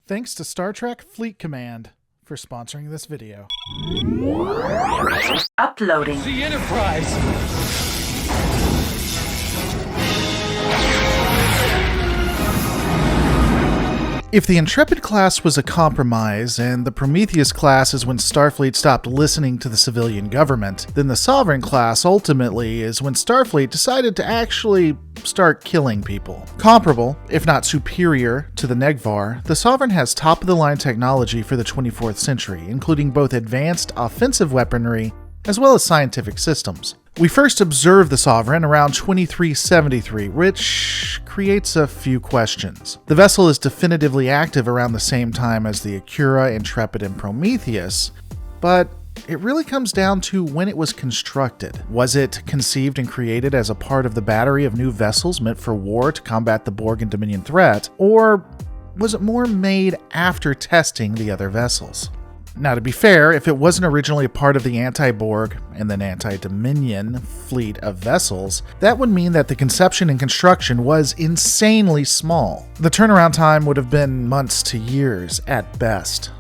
Thanks to Star Trek Fleet Command for sponsoring this video. Uploading. The Enterprise! If the Intrepid class was a compromise, and the Prometheus class is when Starfleet stopped listening to the civilian government, then the Sovereign class ultimately is when Starfleet decided to actually start killing people. Comparable, if not superior, to the Negvar, the Sovereign has top-of-the-line technology for the 24th century, including both advanced offensive weaponry as well as scientific systems. We first observe the Sovereign around 2373, which creates a few questions. The vessel is definitively active around the same time as the Acura, Intrepid, and Prometheus, but it really comes down to when it was constructed. Was it conceived and created as a part of the battery of new vessels meant for war to combat the Borg and Dominion threat, or was it more made after testing the other vessels? Now, to be fair, if it wasn't originally a part of the anti-Borg and then anti-Dominion fleet of vessels, that would mean that the conception and construction was insanely small. The turnaround time would have been months to years at best.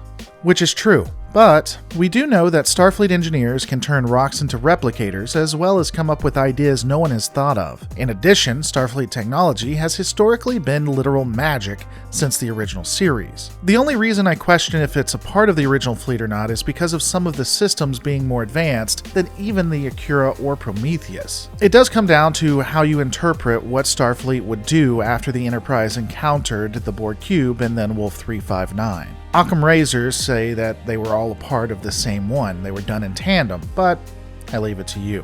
Which is true. But we do know that Starfleet engineers can turn rocks into replicators as well as come up with ideas no one has thought of. In addition, Starfleet technology has historically been literal magic since the original series. The only reason I question if it's a part of the original fleet or not is because of some of the systems being more advanced than even the Acura or Prometheus. It does come down to how you interpret what Starfleet would do after the Enterprise encountered the Borg Cube and then Wolf 359. Occam Razors say that they were all a part of the same one. They were done in tandem, but I leave it to you.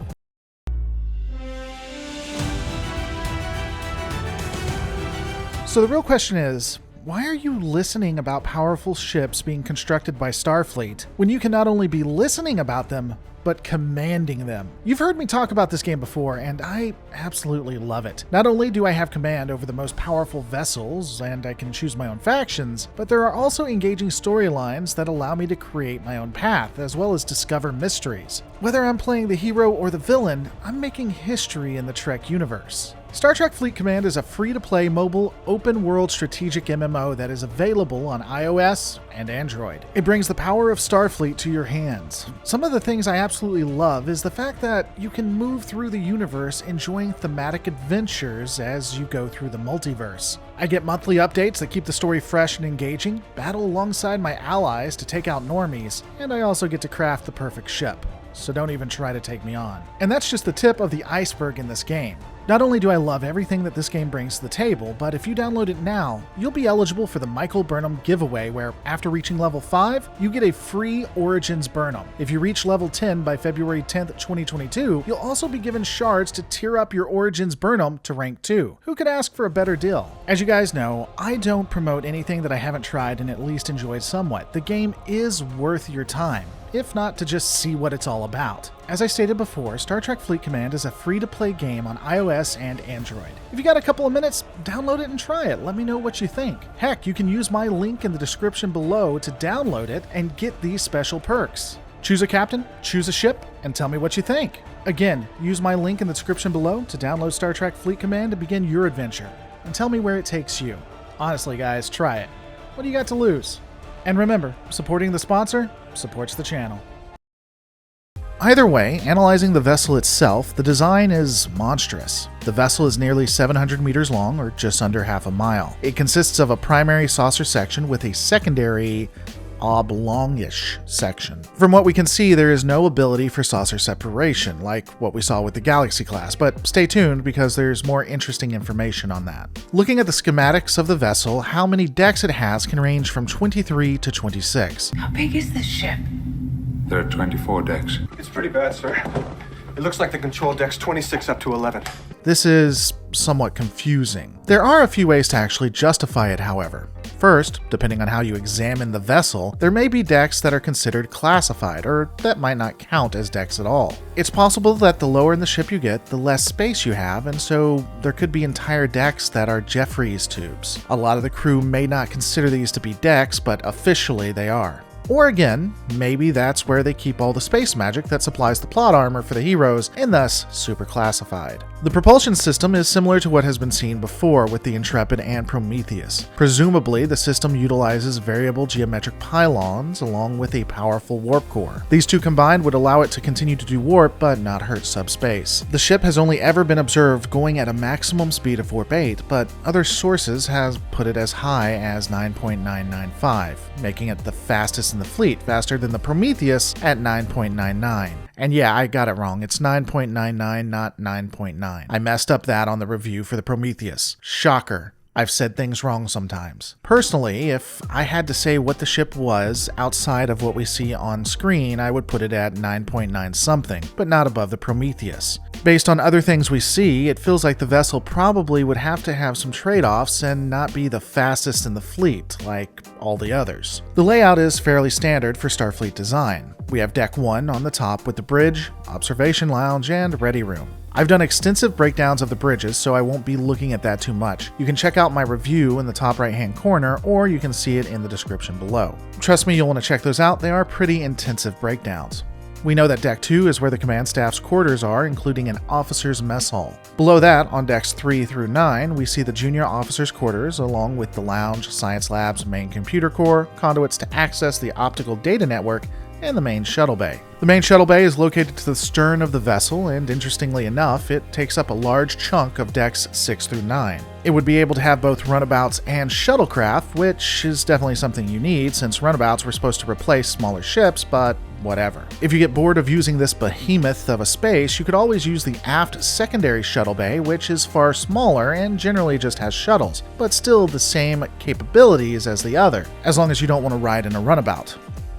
So the real question is, why are you listening about powerful ships being constructed by Starfleet when you can not only be listening about them, but commanding them? You've heard me talk about this game before, and I absolutely love it. Not only do I have command over the most powerful vessels, and I can choose my own factions, but there are also engaging storylines that allow me to create my own path, as well as discover mysteries. Whether I'm playing the hero or the villain, I'm making history in the Trek universe. Star Trek Fleet Command is a free-to-play mobile, open-world strategic MMO that is available on iOS and Android. It brings the power of Starfleet to your hands. Some of the things I absolutely love is the fact that you can move through the universe enjoying thematic adventures as you go through the multiverse. I get monthly updates that keep the story fresh and engaging, battle alongside my allies to take out normies, and I also get to craft the perfect ship. So don't even try to take me on. And that's just the tip of the iceberg in this game. Not only do I love everything that this game brings to the table, but if you download it now, you'll be eligible for the Michael Burnham giveaway where, after reaching level 5, you get a free Origins Burnham. If you reach level 10 by February 10th, 2022, you'll also be given shards to tier up your Origins Burnham to rank 2. Who could ask for a better deal? As you guys know, I don't promote anything that I haven't tried and at least enjoyed somewhat. The game is worth your time, if not to just see what it's all about. As I stated before, Star Trek Fleet Command is a free-to-play game on iOS and Android. If you got a couple of minutes, download it and try it. Let me know what you think. Heck, you can use my link in the description below to download it and get these special perks. Choose a captain, choose a ship, and tell me what you think. Again, use my link in the description below to download Star Trek Fleet Command to begin your adventure. And tell me where it takes you. Honestly, guys, try it. What do you got to lose? And remember, supporting the sponsor supports the channel. Either way, analyzing the vessel itself, the design is monstrous. The vessel is nearly 700 meters long, or just under half a mile. It consists of a primary saucer section with a secondary oblongish section. From what we can see, there is no ability for saucer separation, like what we saw with the Galaxy class, but stay tuned because there's more interesting information on that. Looking at the schematics of the vessel, how many decks it has can range from 23 to 26. How big is this ship? There are 24 decks. It's pretty bad, sir. It looks like the control deck's 26 up to 11. This is somewhat confusing. There are a few ways to actually justify it, however. First, depending on how you examine the vessel, there may be decks that are considered classified, or that might not count as decks at all. It's possible that the lower in the ship you get, the less space you have, and so there could be entire decks that are Jeffries tubes. A lot of the crew may not consider these to be decks, but officially they are. Or again, maybe that's where they keep all the space magic that supplies the plot armor for the heroes, and thus super classified. The propulsion system is similar to what has been seen before with the Intrepid and Prometheus. Presumably, the system utilizes variable geometric pylons along with a powerful warp core. These two combined would allow it to continue to do warp but not hurt subspace. The ship has only ever been observed going at a maximum speed of warp 8, but other sources has put it as high as 9.995, making it the fastest in the fleet, faster than the Prometheus at 9.99. And yeah, I got it wrong. It's 9.99, not 9.9. I messed up that on the review for the Prometheus. Shocker. I've said things wrong sometimes. Personally, if I had to say what the ship was outside of what we see on screen, I would put it at 9.9 something, but not above the Prometheus. Based on other things we see, it feels like the vessel probably would have to have some trade-offs and not be the fastest in the fleet, like all the others. The layout is fairly standard for Starfleet design. We have Deck 1 on the top with the bridge, observation lounge, and ready room. I've done extensive breakdowns of the bridges, so I won't be looking at that too much. You can check out my review in the top right-hand corner, or you can see it in the description below. Trust me, you'll want to check those out. They are pretty intensive breakdowns. We know that Deck 2 is where the command staff's quarters are, including an officer's mess hall. Below that, on Decks 3 through 9, we see the junior officer's quarters, along with the lounge, science labs, main computer core, conduits to access the optical data network, and the main shuttle bay. The main shuttle bay is located to the stern of the vessel, and interestingly enough, it takes up a large chunk of decks 6 through 9. It would be able to have both runabouts and shuttlecraft, which is definitely something you need since runabouts were supposed to replace smaller ships, but whatever. If you get bored of using this behemoth of a space, you could always use the aft secondary shuttle bay, which is far smaller and generally just has shuttles, but still the same capabilities as the other, as long as you don't want to ride in a runabout.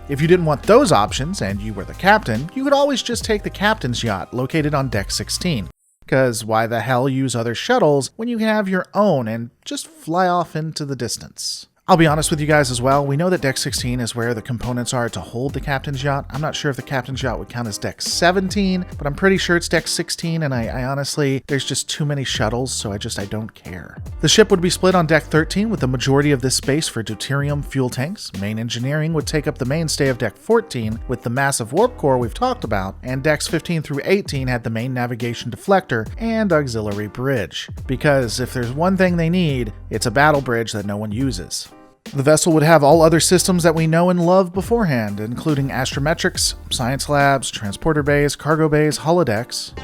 If you didn't want those options and you were the captain, you could always just take the captain's yacht located on Deck 16. Because why the hell use other shuttles when you can have your own and just fly off into the distance? I'll be honest with you guys as well, we know that Deck 16 is where the components are to hold the captain's yacht. I'm not sure if the captain's yacht would count as Deck 17, but I'm pretty sure it's Deck 16, and I honestly, there's just too many shuttles, so I don't care. The ship would be split on Deck 13 with the majority of this space for deuterium fuel tanks. Main engineering would take up the mainstay of Deck 14 with the massive warp core we've talked about, and Decks 15 through 18 had the main navigation deflector and auxiliary bridge. Because if there's one thing they need, it's a battle bridge that no one uses. The vessel would have all other systems that we know and love beforehand, including astrometrics, science labs, transporter bays, cargo bays, holodecks.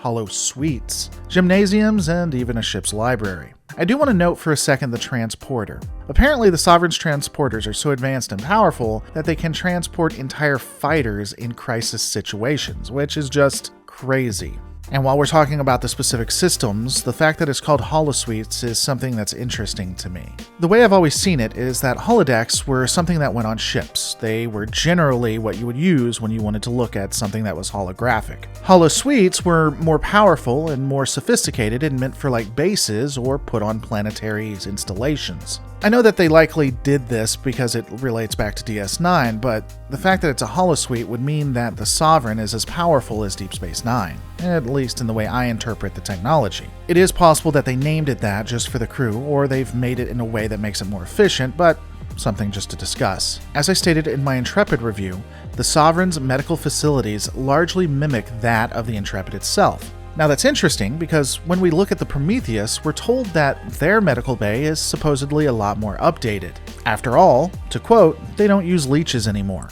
Holo suites, gymnasiums, and even a ship's library. I do want to note for a second the transporter. Apparently, the Sovereign's transporters are so advanced and powerful that they can transport entire fighters in crisis situations, which is just crazy. And while we're talking about the specific systems, the fact that it's called holosuites is something that's interesting to me. The way I've always seen it is that holodecks were something that went on ships. They were generally what you would use when you wanted to look at something that was holographic. Holosuites were more powerful and more sophisticated and meant for like bases or put on planetary installations. I know that they likely did this because it relates back to DS9, but the fact that it's a holosuite would mean that the Sovereign is as powerful as Deep Space Nine, at least in the way I interpret the technology. It is possible that they named it that just for the crew, or they've made it in a way that makes it more efficient, but something just to discuss. As I stated in my Intrepid review, the Sovereign's medical facilities largely mimic that of the Intrepid itself. Now that's interesting because when we look at the Prometheus, we're told that their medical bay is supposedly a lot more updated. After all, to quote, they don't use leeches anymore.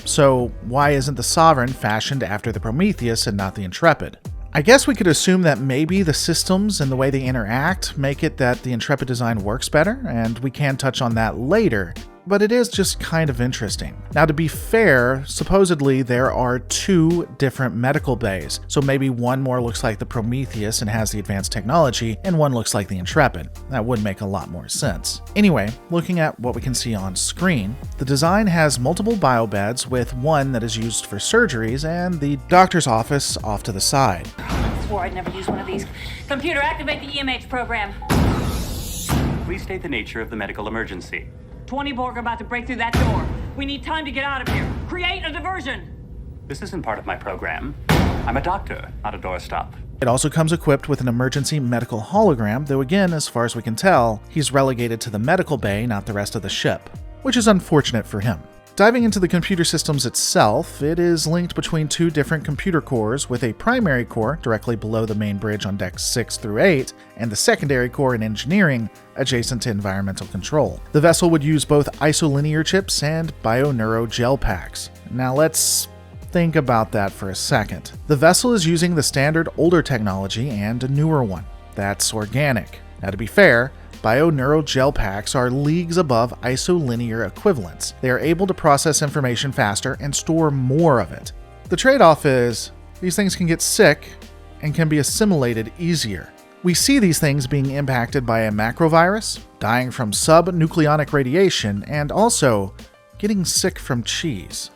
So why isn't the Sovereign fashioned after the Prometheus and not the Intrepid? I guess we could assume that maybe the systems and the way they interact make it that the Intrepid design works better, and we can touch on that later. But it is just kind of interesting. Now, to be fair, supposedly there are 2 different medical bays, so maybe one more looks like the Prometheus and has the advanced technology, and one looks like the Intrepid. That would make a lot more sense. Anyway, looking at what we can see on screen, the design has multiple biobeds with one that is used for surgeries and the doctor's office off to the side. I swore I'd never use one of these. Computer, activate the EMH program. Please state the nature of the medical emergency. 20 Borg are about to break through that door. We need time to get out of here. Create a diversion. This isn't part of my program. I'm a doctor, not a doorstop. It also comes equipped with an emergency medical hologram, though again, as far as we can tell, he's relegated to the medical bay, not the rest of the ship, which is unfortunate for him. Diving into the computer systems itself, it is linked between two different computer cores, with a primary core directly below the main bridge on decks 6 through 8, and the secondary core in engineering adjacent to environmental control. The vessel would use both isolinear chips and bioneuro gel packs. Now let's think about that for a second. The vessel is using the standard older technology and a newer one. That's organic. Now to be fair, bioneuro gel packs are leagues above isolinear equivalents. They are able to process information faster and store more of it. The trade-off is, these things can get sick and can be assimilated easier. We see these things being impacted by a macrovirus, dying from subnucleonic radiation, and also getting sick from cheese.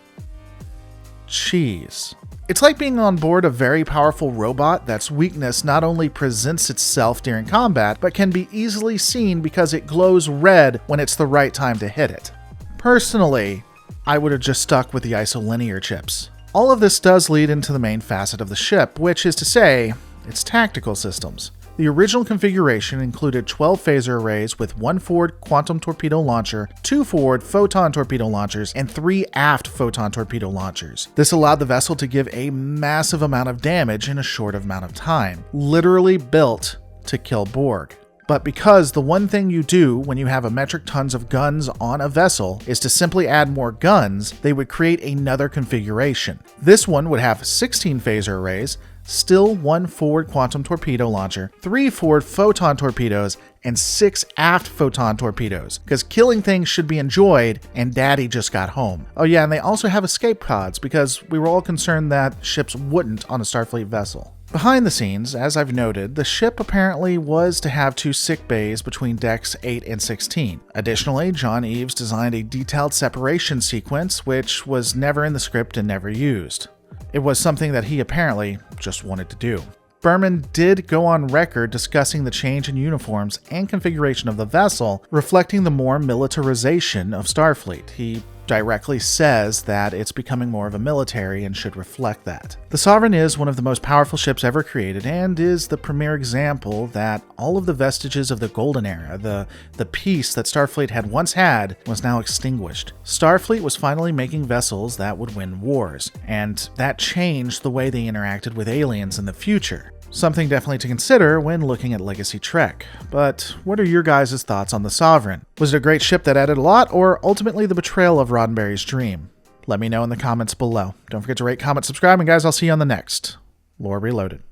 Cheese. It's like being on board a very powerful robot that's weakness not only presents itself during combat, but can be easily seen because it glows red when it's the right time to hit it. Personally, I would have just stuck with the isolinear chips. All of this does lead into the main facet of the ship, which is to say, its tactical systems. The original configuration included 12 phaser arrays with 1 forward quantum torpedo launcher, 2 forward photon torpedo launchers, and 3 aft photon torpedo launchers. This allowed the vessel to give a massive amount of damage in a short amount of time, literally built to kill Borg. But because the one thing you do when you have a metric tons of guns on a vessel is to simply add more guns, they would create another configuration. This one would have 16 phaser arrays, still 1 forward quantum torpedo launcher, 3 forward photon torpedoes, and 6 aft photon torpedoes, because killing things should be enjoyed, and Daddy just got home. Oh yeah, and they also have escape pods, because we were all concerned that ships wouldn't on a Starfleet vessel. Behind the scenes, as I've noted, the ship apparently was to have 2 sick bays between decks 8 and 16. Additionally, John Eaves designed a detailed separation sequence, which was never in the script and never used. It was something that he apparently just wanted to do. Berman did go on record discussing the change in uniforms and configuration of the vessel, reflecting the more militarization of Starfleet. He directly says that it's becoming more of a military and should reflect that. The Sovereign is one of the most powerful ships ever created and is the premier example that all of the vestiges of the Golden Era, the peace that Starfleet had once had, was now extinguished. Starfleet was finally making vessels that would win wars, and that changed the way they interacted with aliens in the future. Something definitely to consider when looking at Legacy Trek. But what are your guys' thoughts on the Sovereign? Was it a great ship that added a lot, or ultimately the betrayal of Roddenberry's dream? Let me know in the comments below. Don't forget to rate, comment, subscribe, and guys, I'll see you on the next Lore Reloaded.